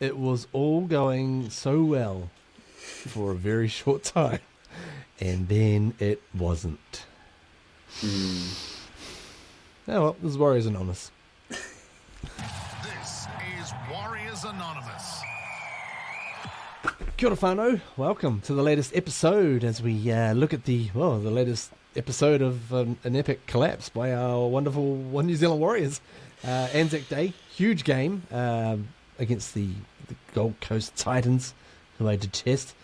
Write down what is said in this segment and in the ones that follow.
it was all going so well for a very short time, and then it wasn't. Oh well, this is Warriors Anonymous. This is Warriors Anonymous. Kia ora whanau, welcome to the latest episode as we look at the latest episode of an epic collapse by our wonderful New Zealand Warriors. ANZAC Day, huge game against the Gold Coast Titans, who I detest.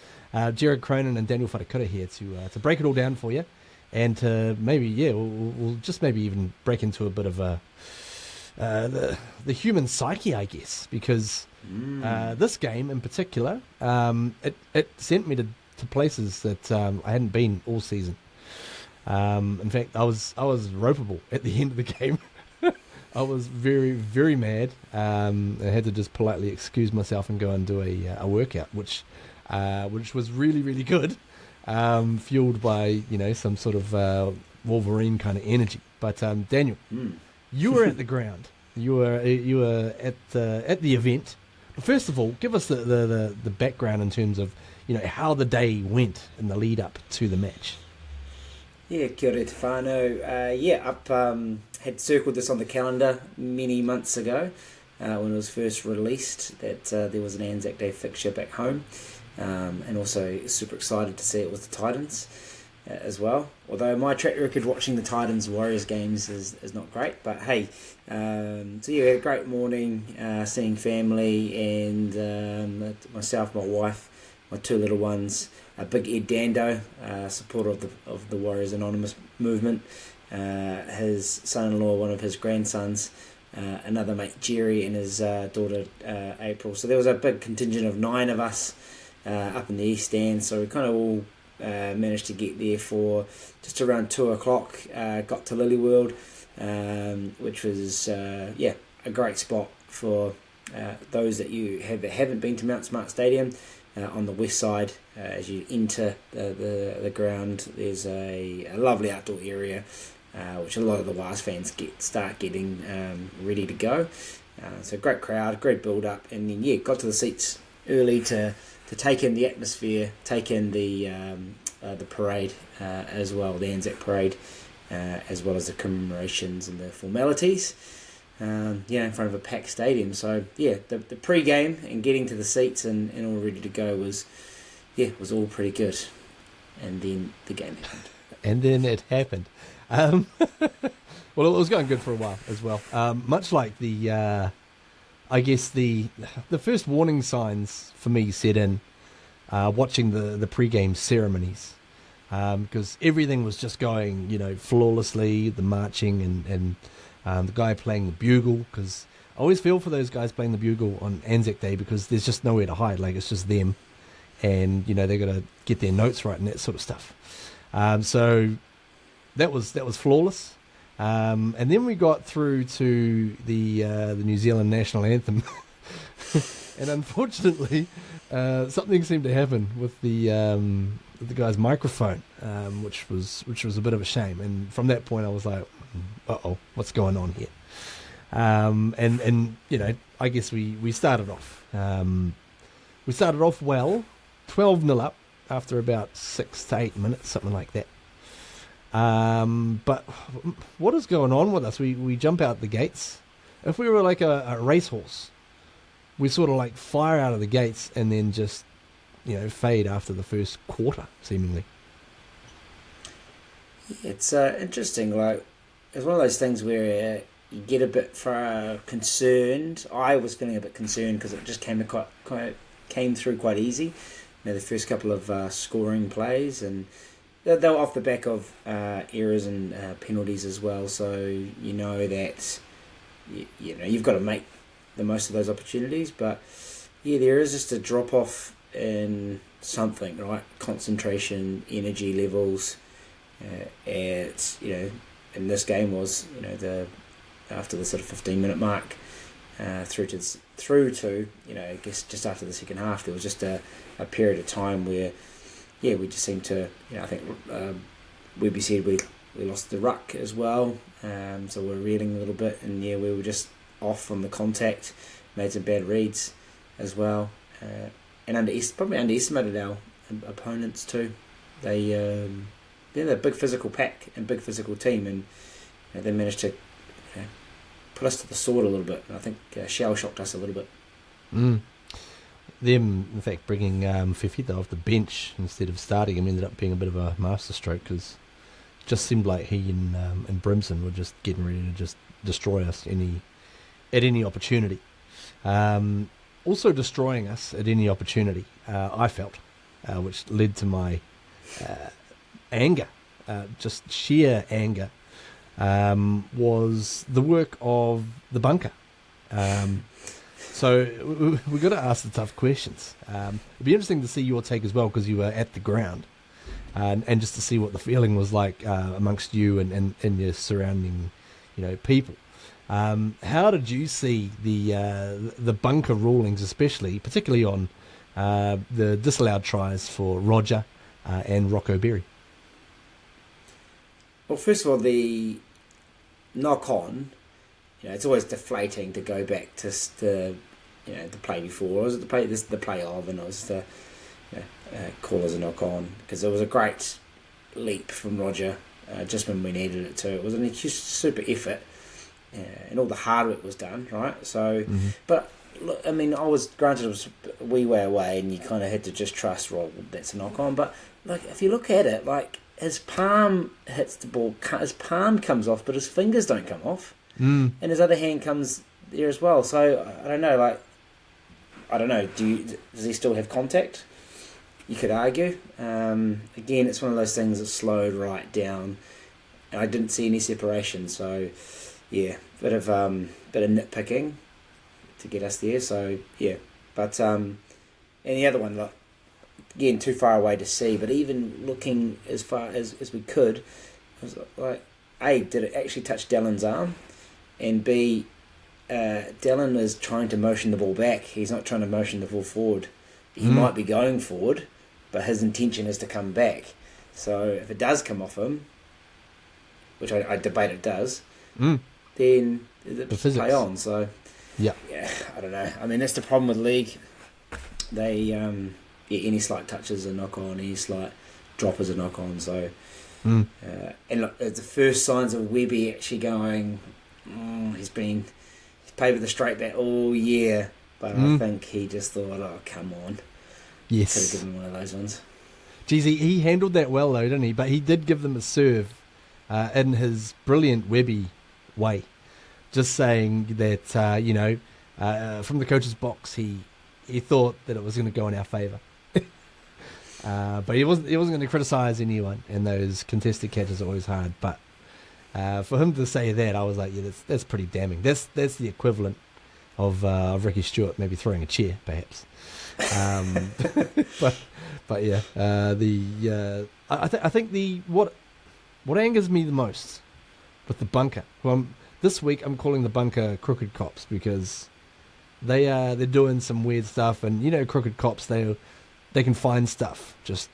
Jared Cronin and Daniel Wharakura here to break it all down for you, and to we'll just maybe even break into a bit of the human psyche, I guess, because this game in particular, it sent me to places that I hadn't been all season. In fact, I was ropeable at the end of the game. I was very, very mad. I had to just politely excuse myself and go and do a workout, which was really, really good, fueled by some sort of Wolverine kind of energy. But Daniel, you were at the ground. You were at the event. But first of all, give us the background in terms of how the day went in the lead up to the match. Yeah, kia ora te whānau. Had circled this on the calendar many months ago when it was first released that there was an ANZAC Day fixture back home, and also super excited to see it with the Titans as well. Although my track record watching the Titans Warriors games is not great, but hey, we had a great morning seeing family and myself, my wife, my two little ones. Big Ed Dando, supporter of the Warriors Anonymous movement, his son-in-law, one of his grandsons, another mate Jerry, and his daughter April. So there was a big contingent of 9 of us up in the East Stand. So we kind of all managed to get there for just around 2 o'clock. Got to Lily World, which was a great spot for those that haven't been to Mount Smart Stadium. On the west side, as you enter the ground, there's a lovely outdoor area, which a lot of the Wars fans start getting ready to go. So great crowd, great build up, and then got to the seats early to take in the atmosphere, take in the parade as well, the ANZAC parade, as well as the commemorations and the formalities. In front of a packed stadium. So the pre-game and getting to the seats and all ready to go was all pretty good. And then the game happened. And then it happened. Well, it was going good for a while as well. Much like the first warning signs for me set in watching the pre-game ceremonies, because everything was just going flawlessly. The marching and the guy playing the bugle, because I always feel for those guys playing the bugle on ANZAC Day, because there's just nowhere to hide. Like, it's just them, and they got to get their notes right and that sort of stuff. So that was flawless. And then we got through to the New Zealand national anthem, and unfortunately, something seemed to happen with the guy's microphone, which was a bit of a shame. And from that point, I was like, uh-oh, what's going on here? And I guess we started off. We started off well, 12-0 up after about 6 to 8 minutes, something like that. But what is going on with us? We jump out the gates. If we were like a racehorse, we sort of like fire out of the gates and then just fade after the first quarter, seemingly. It's interesting. Like, it's one of those things where you get a bit concerned. I was feeling a bit concerned because it just came through quite easy. The first couple of scoring plays, and they were off the back of errors and penalties as well. So that you've got to make the most of those opportunities. But there is just a drop off in something, right? Concentration, energy levels. In this game was after the sort of 15-minute mark through to I guess just after the second half, there was just a period of time where we just seemed to I think Webby said we lost the ruck as well, so we're reeling a little bit, and we were just off from the contact, made some bad reads, as well, and probably underestimated our opponents too. They're a big physical pack and big physical team, and they managed to put us to the sword a little bit. And I think shell shocked us a little bit. Them, in fact, bringing Fifita off the bench instead of starting him ended up being a bit of a masterstroke, because it just seemed like he and Brimson were just getting ready to just destroy us at any opportunity. Also destroying us at any opportunity, I felt, which led to my anger, just sheer anger, was the work of the bunker. So we've got to ask the tough questions. It'd be interesting to see your take as well, because you were at the ground, and just to see what the feeling was like amongst you and your surrounding, people. How did you see the bunker rulings, particularly on the disallowed tries for Roger and Rocco Berry? Well, first of all, the knock-on, it's always deflating to go back to the play before. Or was it the play of, and it was the call as a knock-on, because it was a great leap from Roger just when we needed it to. It was a super effort, and all the hard work was done, right? So, but look, I mean, I was granted it was a wee way away, and you kind of had to just trust, well, that's a knock-on. But like, if you look at it, like, his palm hits the ball, his palm comes off, but his fingers don't come off, and his other hand comes there as well. So I don't know, does he still have contact? You could argue. Again, it's one of those things that slowed right down, and I didn't see any separation. So yeah, bit of nitpicking to get us there. So yeah, but and the other one, like, again, too far away to see, but even looking as far as we could, it was like, A, did it actually touch Dellen's arm? And B, Dellen is trying to motion the ball back. He's not trying to motion the ball forward. He might be going forward, but his intention is to come back. So if it does come off him, which I debate it does, then it's play on. So yeah, I don't know. I mean, that's the problem with league. They any slight touch is a knock-on, any slight drop is a knock-on. So, and look, the first signs of Webby actually going, he's played with a straight bat all year, but I think he just thought, oh, come on. Yes. Could have given him one of those ones. Geez, he handled that well, though, didn't he? But he did give them a serve in his brilliant Webby way, just saying that, from the coach's box, he thought that it was going to go in our favour. But he wasn't going to criticise anyone, and those contested catches are always hard. But for him to say that, I was like, yeah, that's pretty damning. That's the equivalent of Ricky Stewart maybe throwing a chair, perhaps. But yeah, I think what angers me the most with the bunker. Well, this week I'm calling the bunker crooked cops, because they're doing some weird stuff, and crooked cops, they can find stuff, just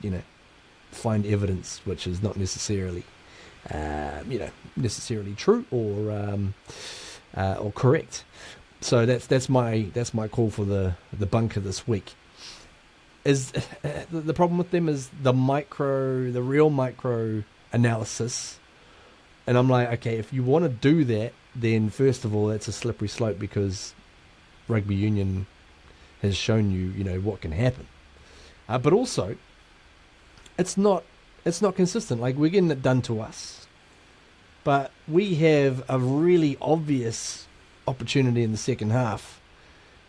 find evidence which is not necessarily necessarily true or correct. So that's my call for the bunker this week. Is the problem with them is the real micro analysis, and I'm like, okay, if you want to do that, then first of all, that's a slippery slope, because rugby union has shown you what can happen. But also, it's not consistent. Like, we're getting it done to us, but we have a really obvious opportunity in the second half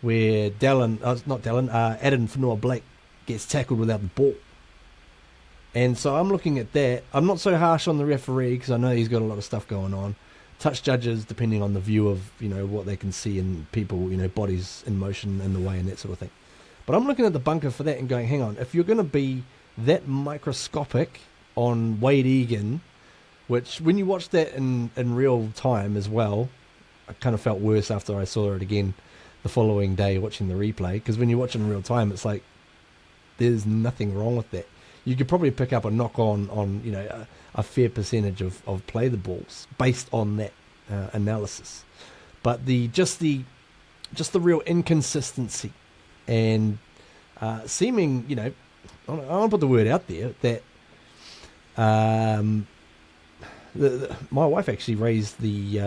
where Adam Whanua-Blake gets tackled without the ball. And so I'm looking at that. I'm not so harsh on the referee, because I know he's got a lot of stuff going on. Touch judges, depending on the view of what they can see in people, bodies in motion in the way and that sort of thing. But I'm looking at the bunker for that and going, hang on, if you're going to be that microscopic on Wade Egan, which when you watch that in real time as well, I kind of felt worse after I saw it again the following day watching the replay, because when you watch it in real time, it's like there's nothing wrong with that. You could probably pick up a knock on a fair percentage of play the balls based on that analysis. But just the real inconsistency and seeming, I want to put the word out there that my wife actually raised the,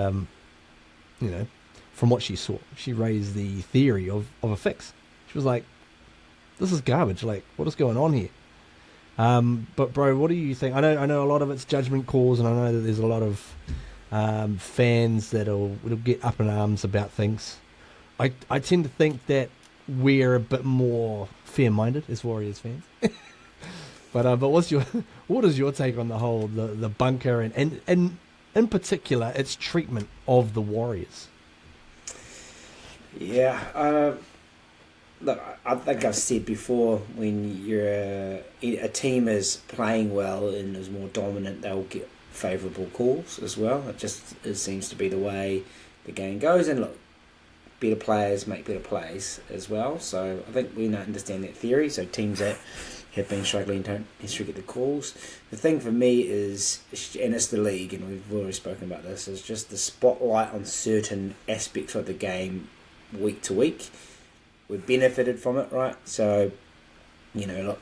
from what she saw, she raised the theory of a fix. She was like, this is garbage. Like, what is going on here? But bro, what do you think? I know a lot of it's judgment calls, and I know that there's a lot of fans that'll get up in arms about things. I tend to think that we're a bit more fair-minded as Warriors fans. but what is your take on the whole the bunker and in particular its treatment of the Warriors? Yeah, look, I think I've said before, when you're a team is playing well and is more dominant, they'll get favourable calls as well. It seems to be the way the game goes. And look, better players make better plays as well. So I think we understand that theory. So teams that have been struggling don't necessarily get the calls. The thing for me is, and it's the league, and we've already spoken about this, is just the spotlight on certain aspects of the game week to week. We've benefited from it, right? So, look,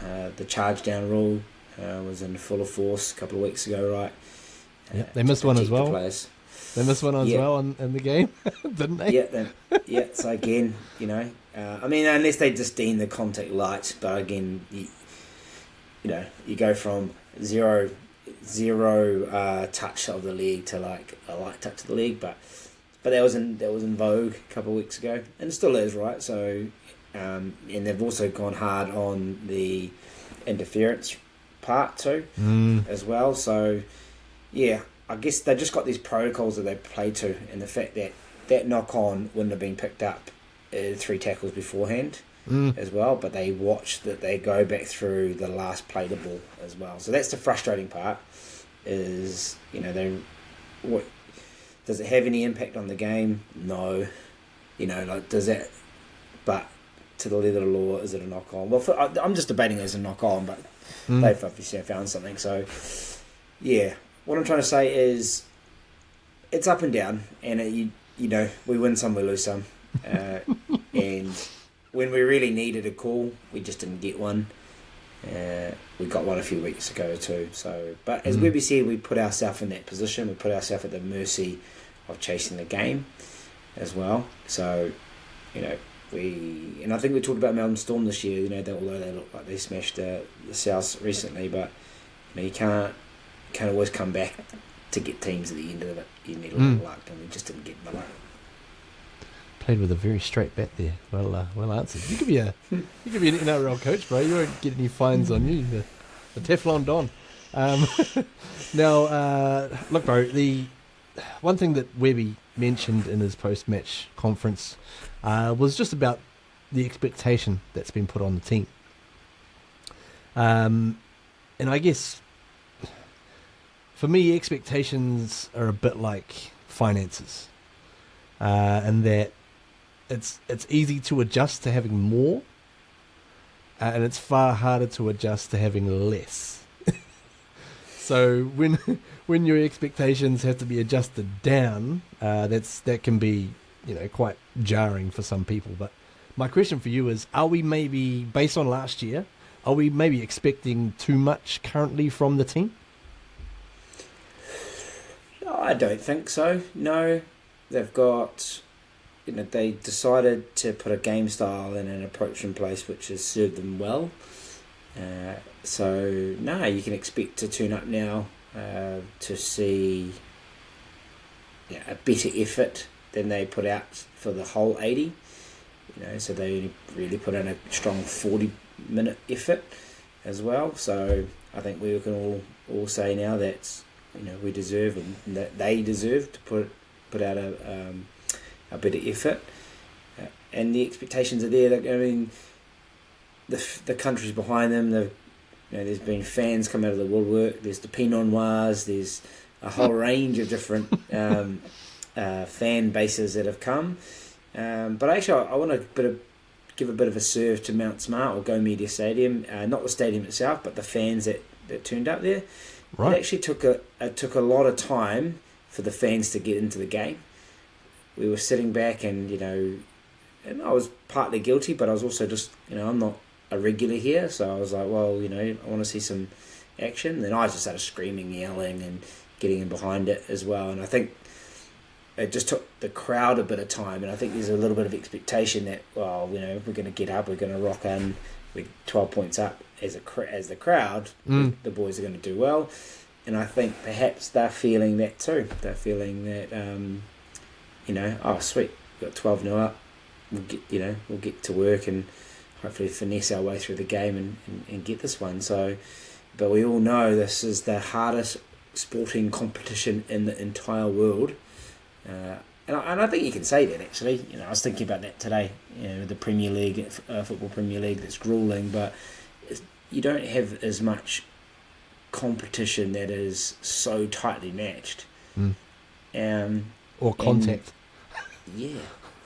the charge down rule was in full force a couple of weeks ago, right? Yeah, they missed one as well. They missed one as well in the game, didn't they? Yeah. So again, unless they just deem the contact light, but again, you go from zero touch of the league to like a light touch of the league, but that was in vogue a couple of weeks ago, and it still is, right? So, and they've also gone hard on the interference part too, as well. So, yeah, I guess they just got these protocols that they play to, and the fact that knock on wouldn't have been picked up 3 tackles beforehand as well, but they watch that they go back through the last play the ball as well. So that's the frustrating part. Is does it have any impact on the game? No. Does it? But to the letter of the law, is it a knock-on? Well, I'm just debating it as a knock-on, but they've obviously found something. So, yeah. What I'm trying to say is, it's up and down, and we win some, we lose some. And when we really needed a call, we just didn't get one. We got one a few weeks ago too. So, but as Webby said, we put ourselves in that position. We put ourselves at the mercy of chasing the game as well. So, and I think we talked about Melbourne Storm this year. Although they look like they smashed the South recently, but you can't always come back to get teams at the end of it. You need a little luck, and we just didn't get the luck. Played with a very straight bat there. Well answered. You could be an NRL coach, bro. You won't get any fines on you. The Teflon Don. Now, look, bro. The one thing that Webby mentioned in his post-match conference was just about the expectation that's been put on the team. And I guess for me, expectations are a bit like finances, and that it's easy to adjust to having more, and it's far harder to adjust to having less. So when your expectations have to be adjusted down, that can be quite jarring for some people. But my question for you is: are we maybe, based on last year, are we maybe expecting too much currently from the team? I don't think so. No, they've got. They decided to put a game style and an approach in place which has served them well. So, no, you can expect to tune up now to see a better effort than they put out for the whole 80. So they only really put in a strong 40-minute effort as well. So I think we can all say now that we deserve, and that they deserve to put out a better effort, and the expectations are there. The country's behind them. There's been fans come out of the woodwork. There's the Pinot Noirs. There's a whole range of different fan bases that have come. But actually, I want to give a bit of a serve to Mount Smart or Go Media Stadium. Not the stadium itself, but the fans that turned up there. Right. It actually took a lot of time for the fans to get into the game. We were sitting back, and and I was partly guilty, but I was also just, I'm not a regular here, so I was like, well, I want to see some action. Then I just started screaming, yelling, and getting in behind it as well. And I think it just took the crowd a bit of time, and I think there's a little bit of expectation that, well, we're going to get up, we're going to rock in, we're 12 points up as the crowd, the boys are going to do well. And I think perhaps they're feeling that too. They're feeling that, oh sweet, we've got 12-0 up. We'll get to work and hopefully finesse our way through the game and get this one. So, but we all know this is the hardest sporting competition in the entire world. And I think you can say that, actually. I was thinking about that today. The Premier League, Football Premier League, that's grueling, but you don't have as much competition that is so tightly matched. Or contact.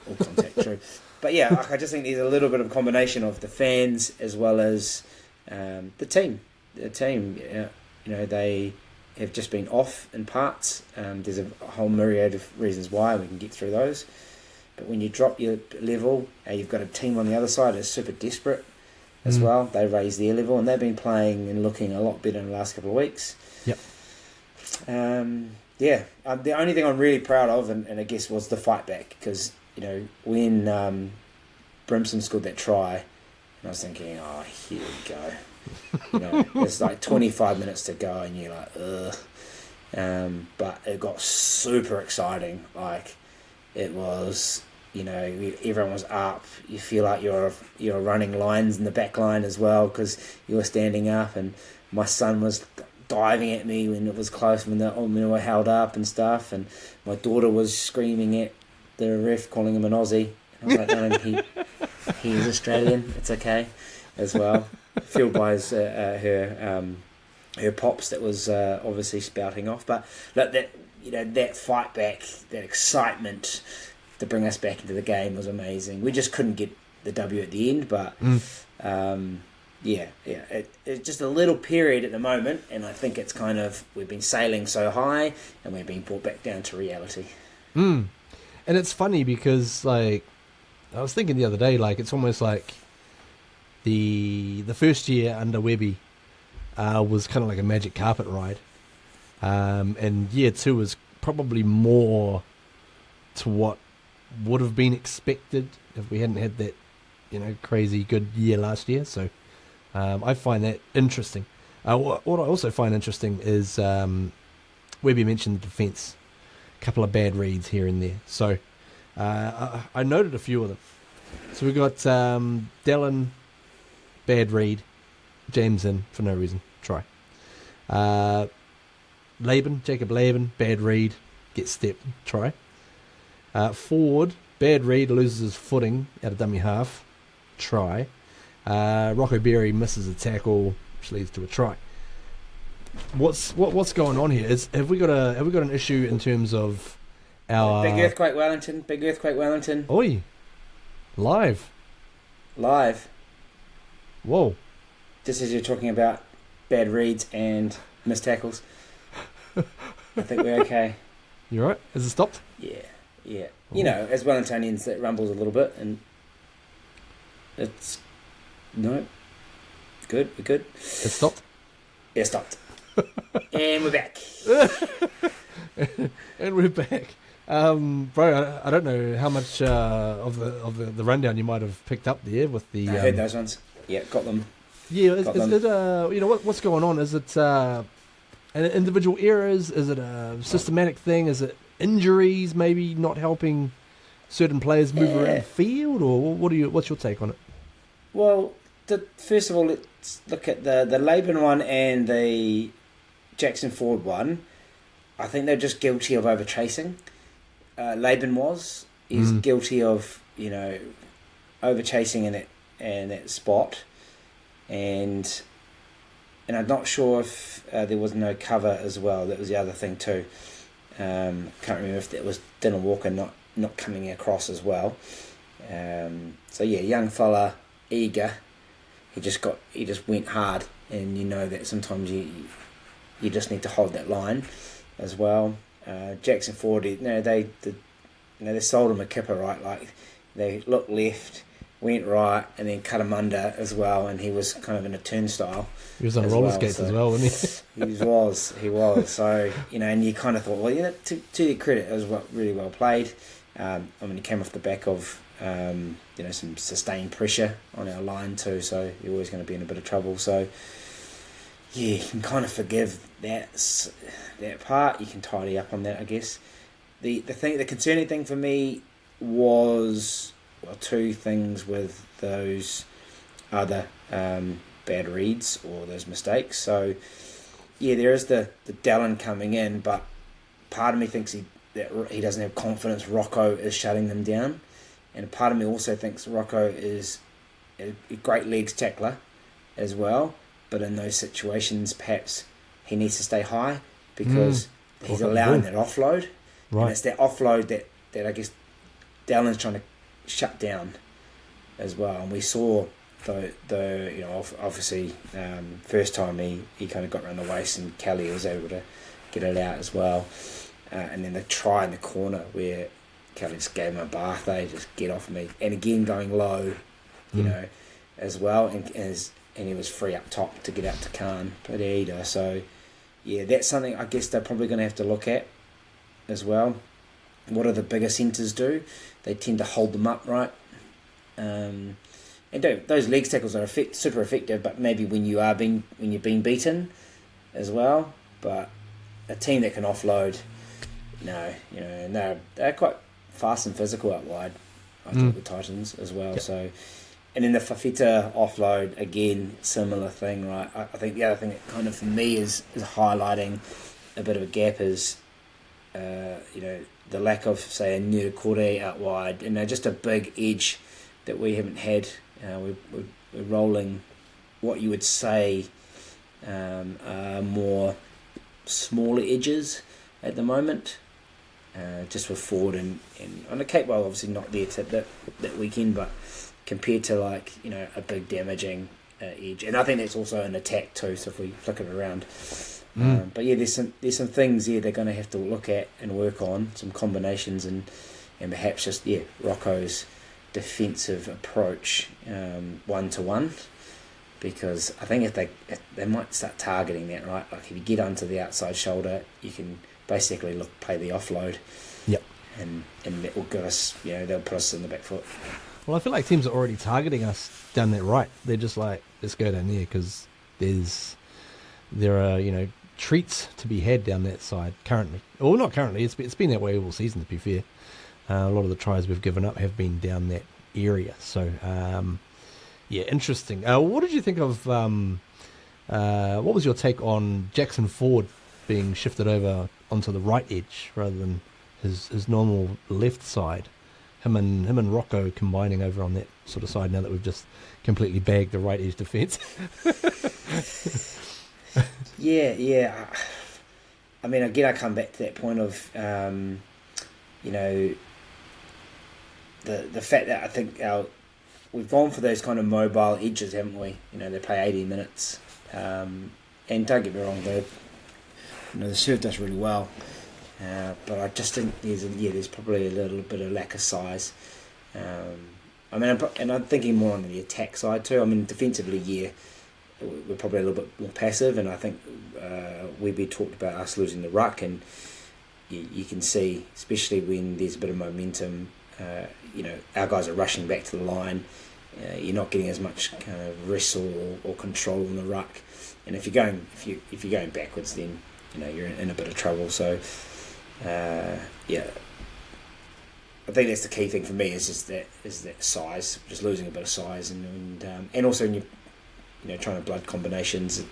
Or contact, true. But yeah, I just think there's a little bit of combination of the fans as well as the team. The team, they have just been off in parts. There's a whole myriad of reasons why. We can get through those. But when you drop your level, you've got a team on the other side that's super desperate as well. They raise their level, and they've been playing and looking a lot better in the last couple of weeks. Yep. The only thing I'm really proud of, and I guess, was the fight back, because when Brimson scored that try, and I was thinking, oh, here we go. It's like 25 minutes to go, and you're like, ugh. But it got super exciting. Like, it was, everyone was up. You feel like you're running lines in the back line as well, because you were standing up, and my son was diving at me when it was close, when we were held up and stuff, and my daughter was screaming at the ref, calling him an Aussie. I was like, no, he is Australian. It's okay, as well. Fueled by her pops that was obviously spouting off. But look, that fight back, that excitement to bring us back into the game was amazing. We just couldn't get the W at the end, but it's just a little period at the moment, and I think it's kind of, we've been sailing so high, and we're being brought back down to reality. And it's funny because, like, I was thinking the other day, like, it's almost like the first year under Webby was kind of like a magic carpet ride, and year 2 was probably more to what would have been expected if we hadn't had that, crazy good year last year. So I find that interesting. What I also find interesting is Webby mentioned the defence. Couple of bad reads here and there. So I noted a few of them. So we got Dallin, bad read, James in for no reason, try. Jacob Laban, bad read, gets stepped, try. Ford, bad read, loses his footing out of dummy half, try. Rocco Berry misses a tackle, which leads to a try. What's going on here? Have we got an issue in terms of our Big Earthquake Wellington? Oi, live. Whoa! Just as you're talking about bad reads and missed tackles, I think we're okay. You right? Has it stopped? Yeah. Oh. As Wellingtonians, it rumbles a little bit, and it's no good. We're good. It stopped. Yeah, stopped. And we're back. And we're back. Bro, I don't know how much of the rundown you might have picked up there with the. I heard those ones. Yeah, got them. Yeah, is it what's going on? Is it an individual errors? Is it a systematic thing? Is it injuries maybe not helping certain players move around the field, or what's your take on it? Well, first of all, let's look at the Laban one and the Jackson Ford one. I think they're just guilty of overchasing. Laban is guilty of overchasing in that spot, and I'm not sure if there was no cover as well. That was the other thing too. Can't remember if that was Dylan Walker not coming across as well. Young fella, eager. He just went hard, and that sometimes you just need to hold that line as well. Jackson Ford, they sold him a kipper, right? Like, They looked left, went right, and then cut him under as well, and he was kind of in a turnstile. He was on roller skates as well, wasn't he? He was. So, and you kind of thought, well, to their credit, it was really well played. He came off the back of, some sustained pressure on our line too, so you're always going to be in a bit of trouble. So, yeah, you can kind of forgive that part. You can tidy up on that, I guess. The concerning thing for me was, two things with those other bad reads or those mistakes. So, yeah, there is the Dallin coming in, but part of me thinks that he doesn't have confidence Rocco is shutting them down, and part of me also thinks Rocco is a great legs tackler as well, but in those situations perhaps he needs to stay high because he's allowing that offload, and it's that offload that I guess Dallin's trying to shut down as well. And we saw obviously first time he kind of got around the waist and Kelly was able to get it out as well. And then the try in the corner where Kelly just gave him a bath, just get off me. And again going low, as well. And he was free up top to get out to Khan Pereira. So, yeah, that's something I guess they're probably going to have to look at as well. What do the bigger centres do? They tend to hold them up, right? And those legs tackles are super effective, but maybe when you're being beaten as well. But a team that can offload, and they're quite fast and physical out wide. I thought the Titans as well. Yep. So, and then the Fafita offload again, similar thing, right? I think the other thing that kind of for me is highlighting a bit of a gap is, the lack of say a Nurikore out wide, and just a big edge that we haven't had. We're rolling what you would say more smaller edges at the moment, just with Ford and on the Cape Bowl obviously not there that weekend, but compared to a big damaging edge, and I think that's also an attack too. So if we flick it around, but yeah, there's some things there they're going to have to look at and work on, some combinations and perhaps just Rocco's defensive approach 1-to-1, because I think if they might start targeting that, right? Like if you get onto the outside shoulder, you can basically play the offload. Yep. And that will give us, they'll put us in the back foot. Well, I feel like teams are already targeting us down that right. They're just like, let's go down there because there are treats to be had down that side currently. Well, not currently. It's been that way all season, to be fair. A lot of the tries we've given up have been down that area. So, interesting. What did you think of, what was your take on Jackson Ford being shifted over onto the right edge rather than his normal left side? Him and Rocco combining over on that sort of side now that we've just completely bagged the right edge defence. Yeah. I mean, again, I come back to that point of, the fact that I think we've gone for those kind of mobile edges, haven't we? They play 80 minutes, and don't get me wrong, they served us really well. But I just think there's probably a little bit of lack of size. I'm thinking more on the attack side too. I mean, defensively, we're probably a little bit more passive, and I think Webby talked about us losing the ruck, and you can see, especially when there's a bit of momentum, our guys are rushing back to the line. You're not getting as much kind of wrestle or control on the ruck, and if you're going backwards, then you're in a bit of trouble. So I think that's the key thing for me is that size, just losing a bit of size, and also when you trying to blood combinations,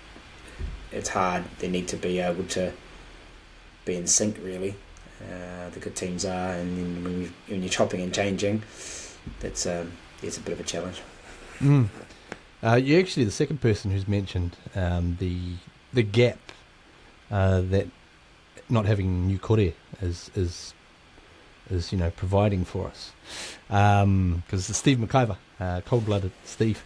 it's hard. They need to be able to be in sync, really. The good teams are, and then when you're chopping and changing, it's a bit of a challenge. You're actually the second person who's mentioned the gap that not having Nukore is providing for us, because Steve McIver, cold-blooded Steve,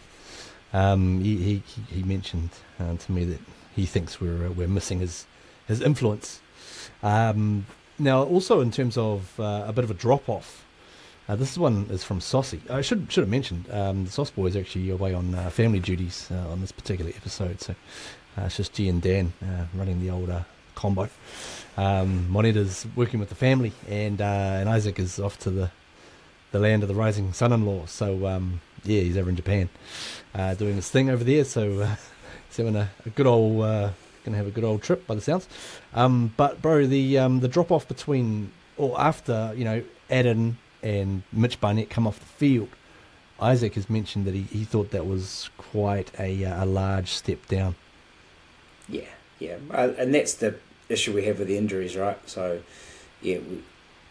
he mentioned to me that he thinks we're missing his influence. Now, also in terms of a bit of a drop-off This one is from Saucy. I should have mentioned the Sauce Boy is actually away on family duties on this particular episode, so it's just G and Dan running the old combo. Moneta's working with the family, and Isaac is off to the land of the rising son-in-law. So he's over in Japan doing his thing over there. So he's having a good old gonna have a good old trip by the sounds. But bro, the drop off between or after Adam and Mitch Barnett come off the field, Isaac has mentioned that he thought that was quite a large step down. Yeah, and that's the issue we have with the injuries, right? So, yeah,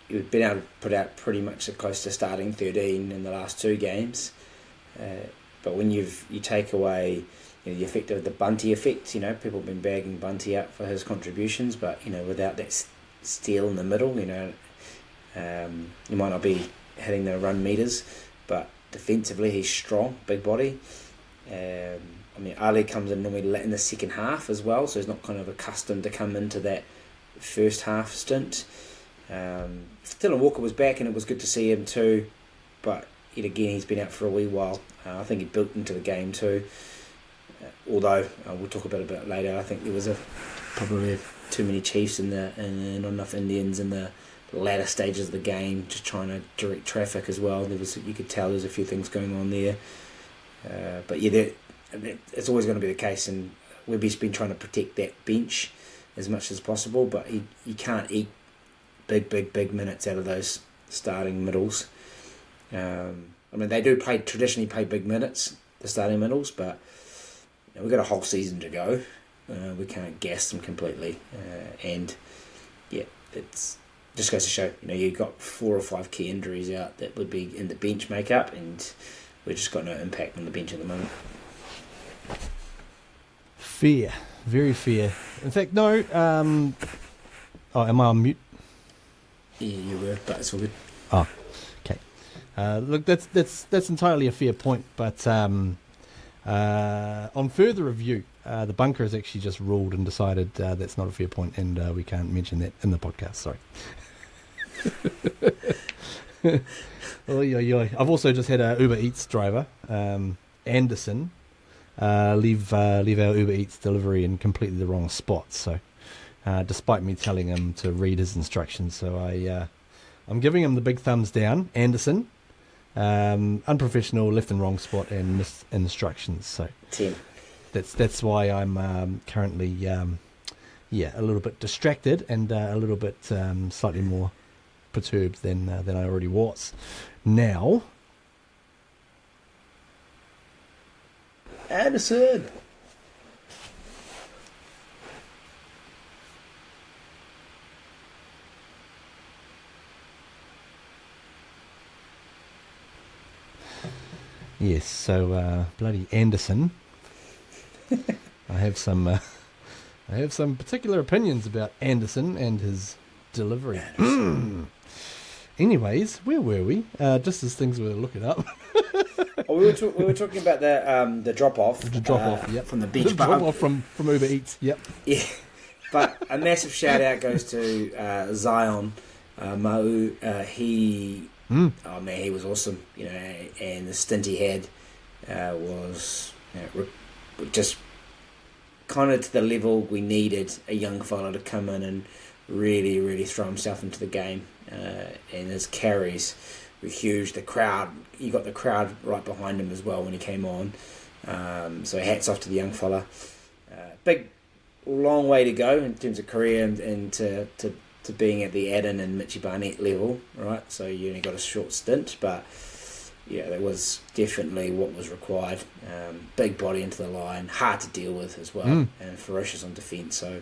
we've been able to put out pretty much close to starting 13 in the last 2 games, but when you take away the effect of the Bunty effect, people have been bagging Bunty up for his contributions, but without that steel in the middle, you might not be hitting the run meters, but defensively he's strong, big body. Ali comes in normally in the second half as well, so he's not kind of accustomed to come into that first half stint. Dylan Walker was back and it was good to see him too, but yet again he's been out for a wee while. I think he built into the game too, although we'll talk about it a bit later. I think there was probably too many Chiefs and not enough Indians in the latter stages of the game, just trying to direct traffic as well. You could tell there's a few things going on there, but yeah, it's always going to be the case, and Webby's been trying to protect that bench as much as possible, but you can't eat big minutes out of those starting middles. They do traditionally play big minutes, the starting middles, but we've got a whole season to go. We can't gas them completely, and yeah, it's just goes to show, you've got 4 or 5 key injuries out that would be in the bench makeup, and we've just got no impact on the bench at the moment. Fair, very fair. In fact, no. Am I on mute? Yeah, you were, but it's all good. Oh, okay. Look, that's entirely a fair point, but on further review, the bunker has actually just ruled and decided that's not a fair point, and we can't mention that in the podcast. Sorry. I've also just had a Uber Eats driver, Anderson, leave our Uber Eats delivery in completely the wrong spot. So, despite me telling him to read his instructions, so I'm giving him the big thumbs down. Anderson, unprofessional, left and wrong spot, and missed instructions. So 10. That's why I'm currently a little bit distracted and a little bit slightly more perturbed than I already was. Now, Anderson. Yes, so bloody Anderson. I have some particular opinions about Anderson and his delivery. Anyways, where were we? Just as things were looking up. We were talking about the drop off. The drop off, yep. From the bench. The drop off from Uber Eats, yep. Yeah, but a massive shout out goes to Zion Mau. He was awesome. And the stint he had was just kind of to the level we needed a young fella to come in and really, really throw himself into the game. And his carries were huge. You got the crowd right behind him as well when he came on. So hats off to the young fella. Big, long way to go in terms of career and to being at the Adam and Mitchie Barnett level, right? So you only got a short stint, but yeah, that was definitely what was required. Big body into the line, hard to deal with as well, and ferocious on defence. So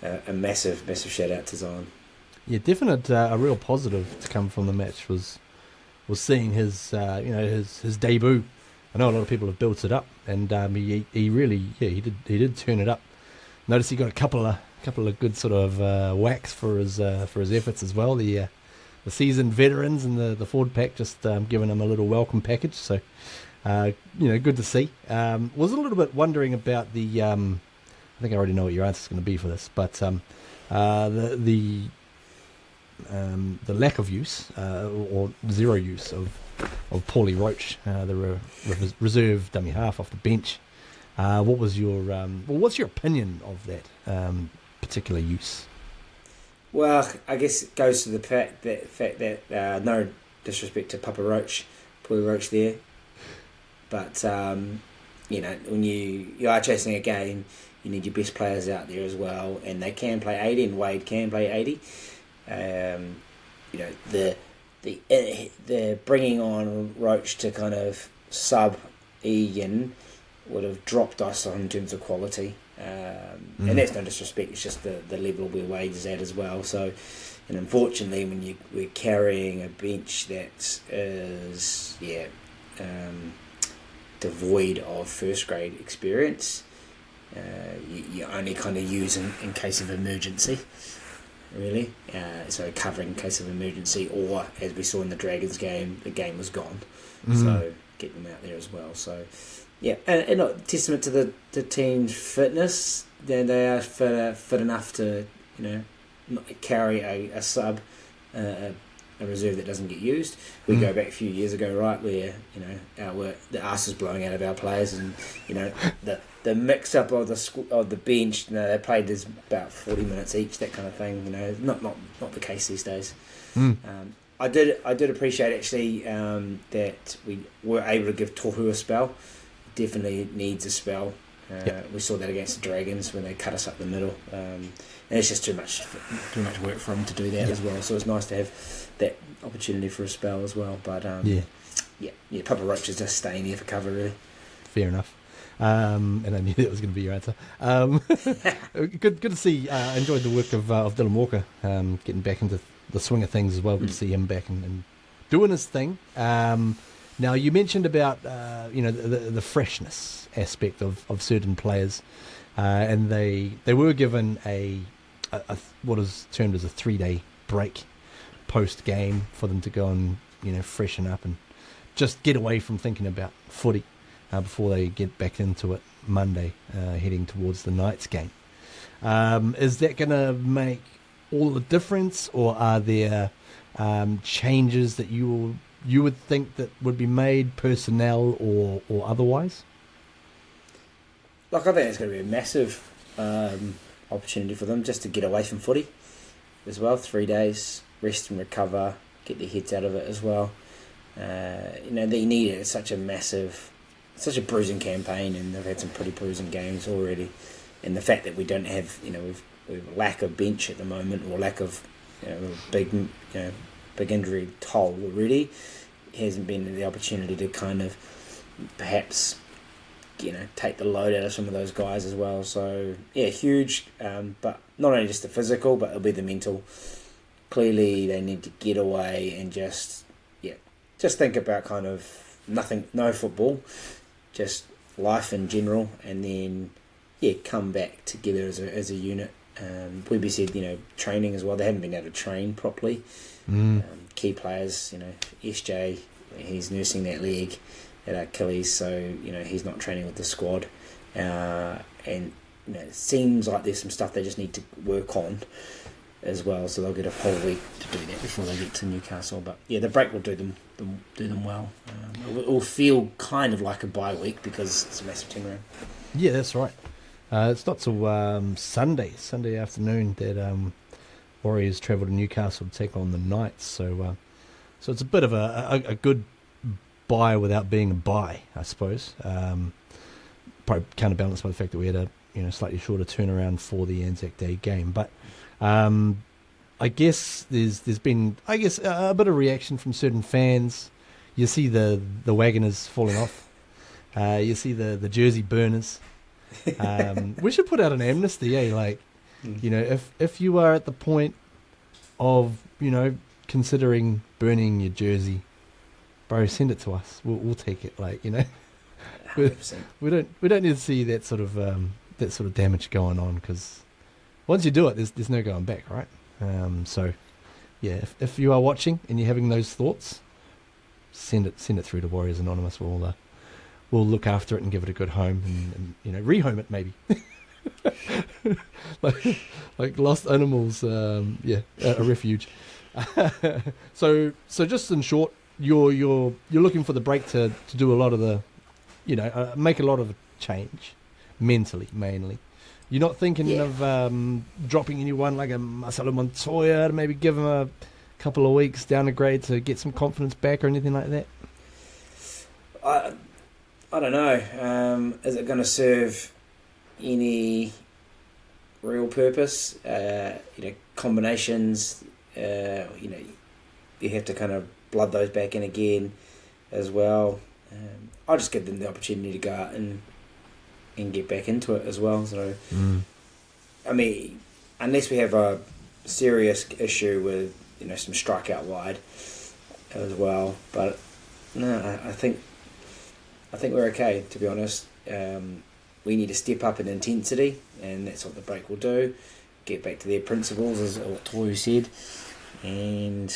a massive shout out to Zion. Yeah, definite. A real positive to come from the match was seeing his his debut. I know a lot of people have built it up, and he really he did turn it up. Notice he got a couple of good sort of whacks for his efforts as well. The seasoned veterans and the forward pack just giving him a little welcome package. So good to see. Was a little bit wondering about the. I think I already know what your answer is going to be for this, but the the lack of use or zero use of Paulie Roach, the reserve dummy half off the bench. What's your opinion of that particular use? Well, I guess it goes to the fact that no disrespect to Paulie Roach there, but when you are chasing a game, you need your best players out there as well, and they can play 80, and Wade can play 80. The bringing on Roach to kind of sub Egan would have dropped us in terms of quality, and that's no disrespect. It's just the level where Wade is at as well. So, and unfortunately, when we're carrying a bench that is devoid of first grade experience, you only kind of use in case of emergency, really. So covering in case of emergency, or as we saw in the Dragons game, the game was gone. So get them out there as well. So yeah, and not testament to the team's fitness. They are fit enough to not carry a sub, a reserve that doesn't get used. We go back a few years ago, right, where the arse was blowing out of our players, and the mix up of the bench. They played as about 40 minutes each, that kind of thing. Not the case these days. I did appreciate actually that we were able to give Tohu a spell. Definitely needs a spell. We saw that against the Dragons when they cut us up the middle. And it's just too much work for him to do that as well. So it's nice to have that opportunity for a spell as well. But Papa Roach is just staying there for cover, really. Fair enough. And I knew that was going to be your answer. Good to see. I enjoyed the work of Dylan Walker, getting back into the swing of things as well. Good to see him back and doing his thing. Now you mentioned about the freshness aspect of certain players, and they were given a what is termed as a 3-day break post game for them to go and freshen up and just get away from thinking about footy before they get back into it Monday, heading towards the Knights game. Is that going to make all the difference, or are there changes that you would think that would be made, personnel or otherwise? Look, I think it's going to be a massive opportunity for them just to get away from footy as well. 3 days, rest and recover, get their heads out of it as well. They need it. It's such a bruising campaign, and they've had some pretty bruising games already. And the fact that we don't have, we've lack of bench at the moment, or lack of, big injury toll already, hasn't been the opportunity to kind of perhaps, take the load out of some of those guys as well. So yeah, huge. But not only just the physical, but it'll be the mental. Clearly, they need to get away and just think about kind of nothing, no football, just life in general, and then come back together as a unit. We've said training as well. They haven't been able to train properly. Key players, SJ, he's nursing that leg at Achilles, so he's not training with the squad. And it seems like there's some stuff they just need to work on as well. So they'll get a whole week to do that before they get to Newcastle. But yeah, the break will do them well. It will feel kind of like a bye week because it's a massive turnaround. Yeah, that's right. It's not till Sunday afternoon that Warriors travel to Newcastle to take on the Knights. So it's a bit of a good bye without being a bye, I suppose. Probably counterbalanced by the fact that we had a slightly shorter turnaround for the ANZAC Day game. But I guess there's been a bit of reaction from certain fans. You see the wagoners falling off. You see the jersey burners. We should put out an amnesty, if you are at the point of considering burning your jersey, bro, send it to us. We'll take it. We don't need to see that sort of damage going on, because once you do it, there's no going back, right? So yeah, if you are watching and you're having those thoughts, send it through to Warriors Anonymous. We'll look after it and give it a good home, and rehome it maybe. like lost animals, a refuge. So just in short, you're looking for the break to do a lot of the, make a lot of change, mentally mainly. You're not thinking of dropping anyone like a Marcelo Montoya to maybe give him a couple of weeks down a grade to get some confidence back or anything like that? I don't know. Is it going to serve any real purpose? Combinations. You have to kind of blood those back in again as well. I'll just give them the opportunity to go out and get back into it as well. So, I mean, unless we have a serious issue with some strikeout wide as well, but no, I think we're okay, to be honest. We need to step up in intensity, and that's what the break will do. Get back to their principles, as what Toru said, and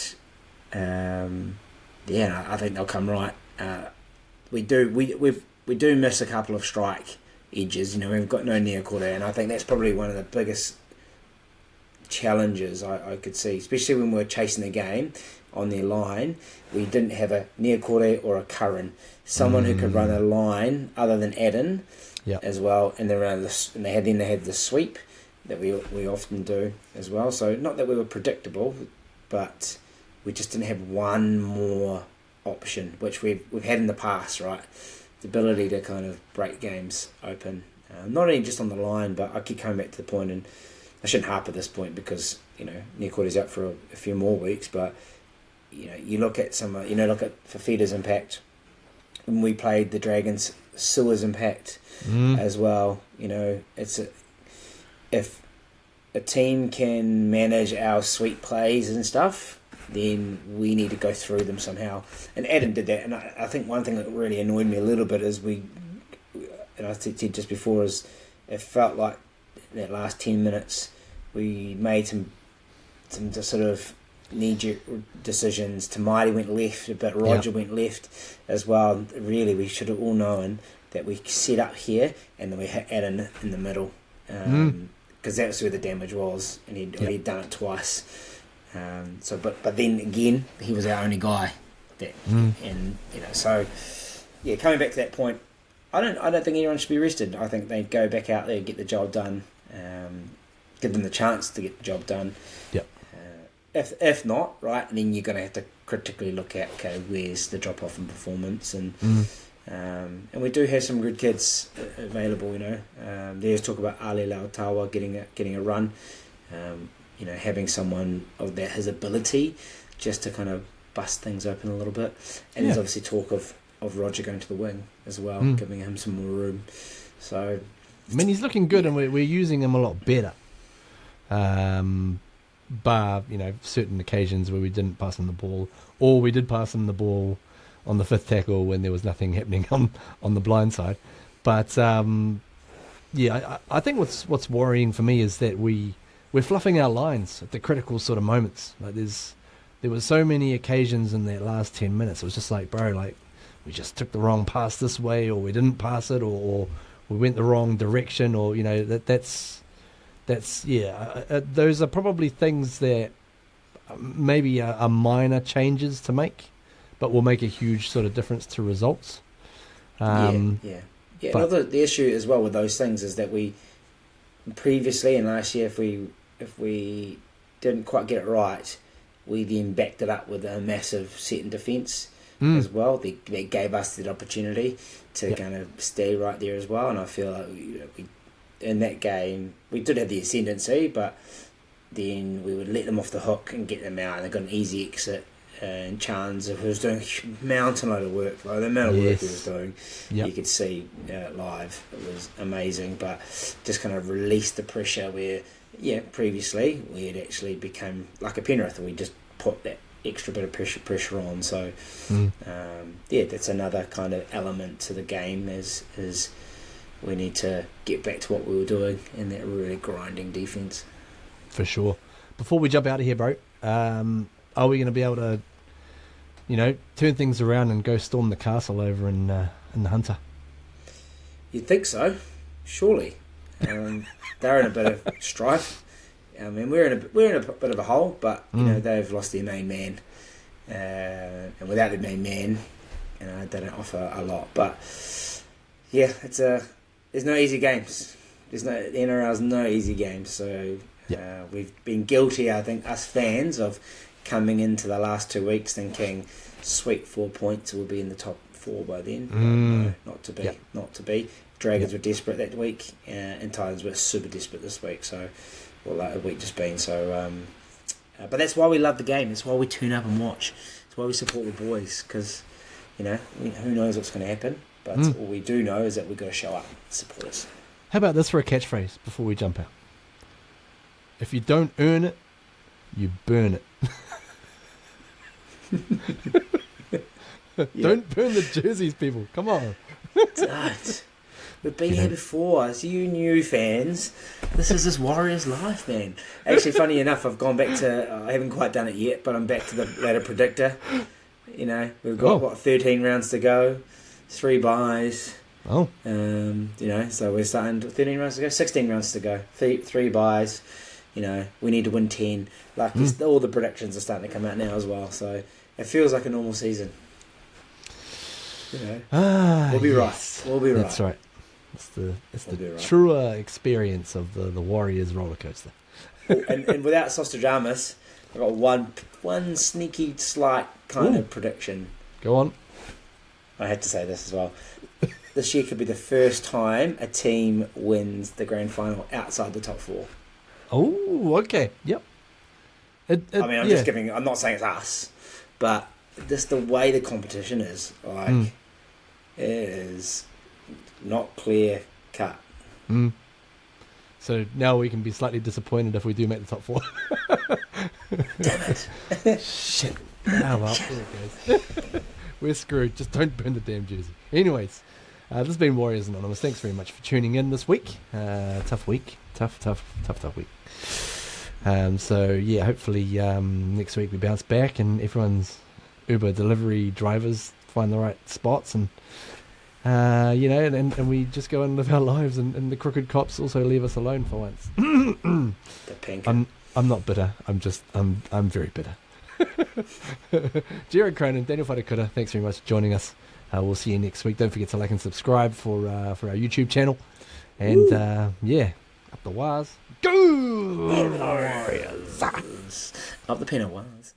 I think they'll come right. We do miss a couple of strike edges. We've got no near quarter, and I think that's probably one of the biggest challenges I could see, especially when we're chasing the game on their line. We didn't have a near quarter or a current, someone who could run a line other than Adam as well, and they had the sweep that we often do as well. So not that we were predictable, but we just didn't have one more option, which we've had in the past, right? The ability to kind of break games open, not only just on the line, but I keep coming back to the point, and I shouldn't harp at this point because near quarter's out for a few more weeks, but you look at look at Fafita's impact when we played the Dragons, Sua's impact as well. If a team can manage our sweep plays and stuff, then we need to go through them somehow. And Adam did that, and I think one thing that really annoyed me a little bit is and I said just before, is it felt like that last 10 minutes we made some sort of knee-jerk decisions. Tamati went left a bit, Roger went left as well. Really, we should have all known that we set up here and then we hit Adam in the middle, because that's where the damage was, and he'd done it twice. But then again, he was our only guy. Coming back to that point, I don't think anyone should be rested. I think they go back out there, get the job done, give them the chance to get the job done. Yep. If not, right, then you're going to have to critically look at, okay, where's the drop off in performance, and we do have some good kids available. There's talk about Ali Lautawa getting a run. Having someone of his ability just to kind of bust things open a little bit. And there's obviously talk of Roger going to the wing as well, giving him some more room. So, I mean, he's looking good, and we're using him a lot better. Bar, certain occasions where we didn't pass him the ball, or we did pass him the ball on the fifth tackle when there was nothing happening on the blind side. But, I think what's worrying for me is that we're fluffing our lines at the critical sort of moments. Like there was so many occasions in that last 10 minutes. It was just like, bro, like we just took the wrong pass this way, or we didn't pass it, or we went the wrong direction, or that's those are probably things that maybe are minor changes to make, but will make a huge sort of difference to results. But the issue as well with those things is that we previously and last year, if we didn't quite get it right, we then backed it up with a massive set in defence as well. They gave us that opportunity to kind of stay right there as well. And I feel like we in that game we did have the ascendancy, but then we would let them off the hook and get them out, and they got an easy exit. And Chance, who was doing a mountain load of work, like the amount of work he was doing, you could see live. It was amazing, but just kind of released the pressure where, previously we had actually become like a Penrith, and we just put that extra bit of pressure on. So, that's another kind of element to the game is we need to get back to what we were doing in that really grinding defence. For sure. Before we jump out of here, bro, are we going to be able to, turn things around and go storm the castle over in the Hunter? You'd think so, surely. They're in a bit of strife I mean, we're in a bit of a hole, but you know they've lost their main man, and without their main man, you know they don't offer a lot. But yeah, there's no easy games. The NRL's no easy games. So we've been guilty, I think, us fans, of coming into the last 2 weeks thinking, sweet 4 points, we'll be in the top 4 by then. No, not to be. Not to be. Dragons were desperate that week, and Titans were super desperate this week. So, a week just been. So, but that's why we love the game. That's why we tune up and watch. That's why we support the boys, because, you know, who knows what's going to happen. But all we do know is that we've got to show up and support us. How about this for a catchphrase before we jump out? If you don't earn it, you burn it. Don't burn the jerseys, people. Come on. Don't. We've been here before. As you new fans, this is this Warriors life, man. Actually, funny enough, I've gone back to... I haven't quite done it yet, but I'm back to the ladder predictor. You know, we've got, 13 rounds to go. 3 buys. Oh. You know, so we're starting 13 rounds to go. 16 rounds to go. 3 buys. You know, we need to win 10. Like, all the predictions are starting to come out now as well. So it feels like a normal season. You know, we'll be right. We'll be right. That's right. It's the truer experience of the Warriors roller coaster. and without Sostradamus, I've got one sneaky, slight kind of prediction. Go on. I had to say this as well. This year could be the first time a team wins the grand final outside the top 4. Oh, okay. Yep. I mean, I'm just giving... I'm not saying it's us, but just the way the competition is, like, it is not clear cut. So now we can be slightly disappointed if we do make the top 4. Damn it. Shit. Ah, well, there it goes. We're screwed. Just don't burn the damn jersey. Anyways, this has been Warriors Anonymous. Thanks very much for tuning in this week. Tough week. Tough week. So, yeah, hopefully next week we bounce back and everyone's Uber delivery drivers find the right spots and, you know, and we just go and live our lives and the crooked cops also leave us alone for once. The pink. I'm not bitter. I'm very bitter. Jared Cronin, Daniel Whatakuta, thanks very much for joining us. We'll see you next week. Don't forget to like and subscribe for our YouTube channel. And up the wires. Go! Warriors. Up the pen of wires.